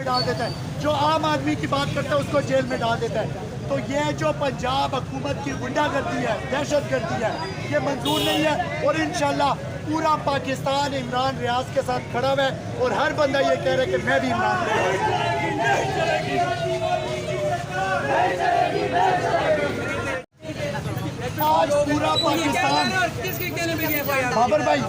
ڈال دیتا ہے، جو عام آدمی کی بات کرتا ہے اس کو جیل میں ڈال دیتا ہے. تو یہ جو پنجاب حکومت کی غنڈہ گردی ہے، دہشت گردی ہے، یہ منظور نہیں ہے. اور انشاءاللہ پورا پاکستان عمران ریاض کے ساتھ کھڑا ہے اور ہر بندہ یہ کہہ رہا ہے کہ میں بھی عمران آج پورا پاکستان بابر بھائی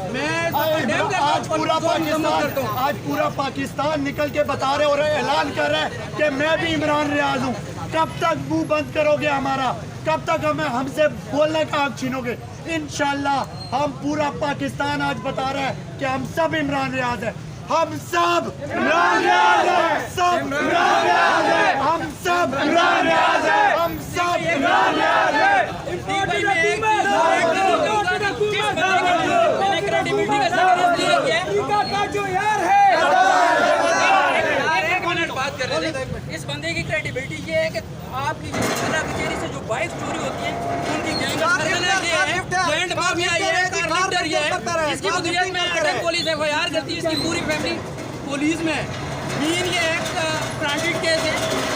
آج پورا پاکستان نکل کے بتا رہے اور اعلان کر رہے ہیں کہ میں بھی عمران ریاض ہوں. کب تک منہ بند کرو گے ہمارا؟ کب تک ہم سے بولنے کا حق چھینو گے؟ انشاءاللہ ہم پورا پاکستان آج بتا رہے ہیں کہ ہم سب عمران ریاض ہیں. ہم سب عمران ریاض ہیں، سب عمران ریاض ہیں، ہم سب عمران ریاض ہیں، ہم سب عمران ریاض ہیں. اس بندے کی کریڈیبلٹی یہ ہے کہ آپ کی کچہری سے جو بائک چوری ہوتی ہے ان کی اس کی مدیریت میں اٹک پولیس ایف آئی آر کرتی ہے. اس کی پوری فیملی پولیس میں ہے. مین یہ ایک فرانٹڈ کیس ہے.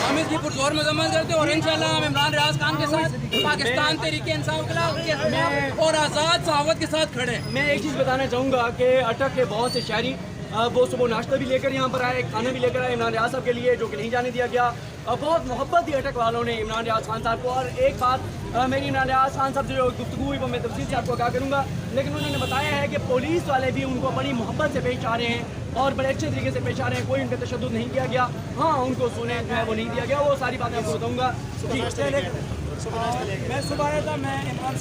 ہم اس کی پرزور مذمت کرتے ہیں اور انشاءاللہ ہم عمران ریاض خان کے ساتھ پاکستان تحریک انصاف کے خلاف اور آزاد صحافت کے ساتھ کھڑے ہیں. میں ایک چیز بتانا چاہوں گا کہ اٹک کے بہت سے شہری وہ صبح ناشتہ بھی لے کر یہاں پر آئے، کھانا بھی لے کر آئے عمران ریاض صاحب کے لیے، جو کہ نہیں جانے دیا گیا. بہت محبت دی اٹک والوں نے عمران ریاض خان صاحب کو. اور ایک بات میری عمران ریاض خان صاحب سے جو گفتگو ہوئی وہ میں تفصیل سے آپ کو کہا کروں گا، لیکن انہوں نے بتایا ہے کہ پولیس والے بھی ان کو بڑی محبت سے پیش آ رہے ہیں اور بڑے اچھے طریقے سے پیش آ رہے ہیں. کوئی ان پہ تشدد نہیں کیا گیا. ہاں ان کو سونے جو ہے وہ نہیں دیا گیا. وہ ساری باتیں آپ کو بتاؤں گا. میں صبح آیا تھا، میں عمران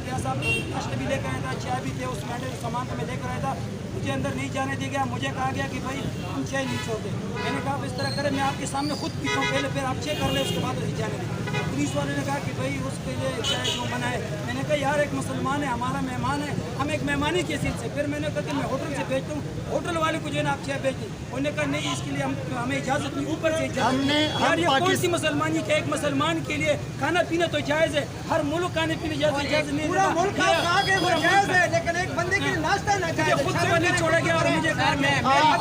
ریاض صاحب ناشتہ بھی لے کر آیا تھا، چائے بھی تھے، اس میں سامان کو میں لے کر آیا تھا. مجھے اندر نہیں جانے دیا گیا. مجھے کہا گیا کہ بھائی ہم چائے نہیں چھوڑتے. میں نے کہا اس طرح کرے میں آپ کے سامنے خود پیتا ہوں، پہلے پھر آپ چیک کر لیں اس کے بعد نہیں جانے دیں. پولیس والے نے کہا کہ بھائی اس کے لیے چائے کیوں منع ہے؟ میں نے کہا یار ایک مسلمان ہے، ہمارا مہمان ہے، ہم ایک مہمانی کے حیثیت سے. پھر میں نے کہا کہ میں ہوٹل سے بھیجتا ہوں، ہوٹل والے کو جو ہے نا آپ چائے بھیجتے. انہوں نے کہا نہیں اس کے لیے ہمیں اجازت نہیں، اوپر سے اجازت. یار یہ کون سی مسلمانی کہ ایک مسلمان کے لیے کھانا پینا تو جائز ہے، ہر ملک کھانے پینے اجازت نہیں. پورا ملک جائز ہے لیکن ایک بندے کے لیے ناشتہ نہ جائز. خود سے نہیں چھوڑا گیا. اور مجھے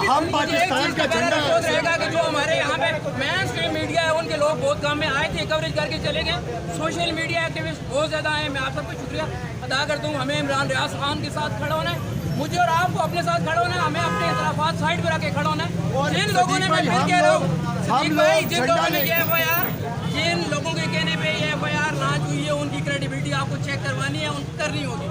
ہم پاکستان کا جھنڈا رہے گا کہ جو ہمارے یہاں پہ مین اسٹریم میڈیا ہے ان کے لوگ بہت کام میں آئے تھے، کوریج کر کے چلے گئے. سوشل میڈیا ایکٹیوسٹ بہت زیادہ ہیں. میں آپ سب کو شکریہ ادا کرتا ہوں. ہمیں عمران ریاض خان کے ساتھ کھڑا ہونا ہے، مجھے اور آپ کو اپنے ساتھ کھڑا ہونا ہے. ہمیں اپنے اختلافات سائڈ پہ رکھ کے کھڑا ہونا ہے. جن لوگوں نے میں پھر کہہ رہا ہوں صدیق بھائی، جن لوگوں نے یہ ایف آئی آر، جن لوگوں کے کہنے پہ یہ ایف آئی آر لانچ ہوئی ہے ان کی کریڈیبلٹی آپ کو چیک کروانی ہے، ان کرنی ہوگی.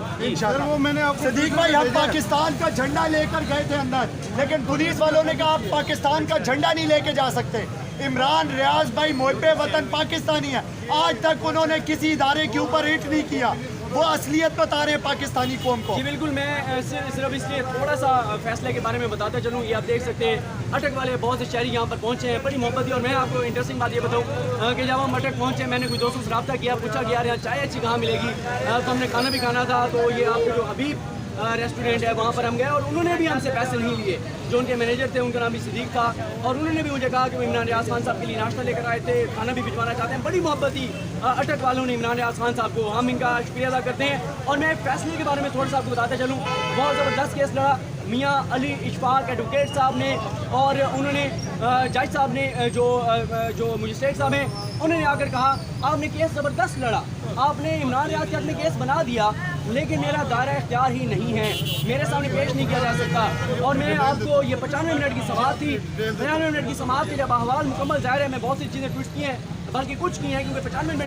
صدیق بھائی ہم پاکستان کا جھنڈا لے کر گئے تھے اندر، لیکن پولیس والوں نے کہا آپ پاکستان کا جھنڈا نہیں لے کے جا سکتے. عمران ریاض بھائی محب وطن پاکستانی ہے. آج تک انہوں نے کسی ادارے کے اوپر ہٹ نہیں کیا. وہ اصلیت بتا رہے ہیں پاکستانی قوم کو. جی بالکل. میں صرف اس لیے تھوڑا سا فیصلے کے بارے میں بتاتا چلوں. یہ آپ دیکھ سکتے ہیں اٹک والے بہت سے شہری یہاں پر پہنچے ہیں، بڑی محبت دی. اور میں آپ کو انٹرسٹنگ بات یہ بتاؤں کہ جب ہم اٹک پہنچے میں نے کچھ دوستوں سے رابطہ کیا، پوچھا کہ یار یہاں چائے اچھی کہاں ملے گی. تو ہم نے کھانا بھی کھانا تھا، تو یہ آپ کو جو حبیب ریسٹورینٹ ہے وہاں پر ہم گئے اور انہوں نے بھی ہم سے پیسے نہیں لیے. جو ان کے مینیجر تھے ان کا نام بھی صدیق تھا، اور انہوں نے بھی مجھے کہا کہ وہ عمران ریاض خان صاحب کے لیے ناشتہ لے کر آئے تھے، کھانا بھی بھجوانا چاہتے ہیں. بڑی محبت دی اٹک والوں نے عمران ریاض خان صاحب کو. ہم ان کا شکریہ ادا کرتے ہیں. اور میں فیصلے کے بارے میں تھوڑا سا آپ کو بتاتے چلوں. بہت زبردست کیس لڑا. میاں علی اشفاق ایڈوکیٹ صاحب نے اور انہوں نے جج صاحب نے جو مجسٹریٹ صاحب ہیں انہوں نے آ کر کہا آپ نے کیس زبردست لڑا، آپ نے عمران ریاض کے حق کیس بنا دیا، لیکن میرا دائرہ اختیار ہی نہیں ہے، میرے سامنے پیش نہیں کیا جا سکتا. اور میں آپ کو یہ 95 منٹ کی سماعت تھی، 95 منٹ کی سماعت تھی. جب احوال مکمل ظاہر ہے میں بہت سی چیزیں ٹویٹ کی ہیں، بلکہ کچھ کی ہیں کیونکہ 95 منٹ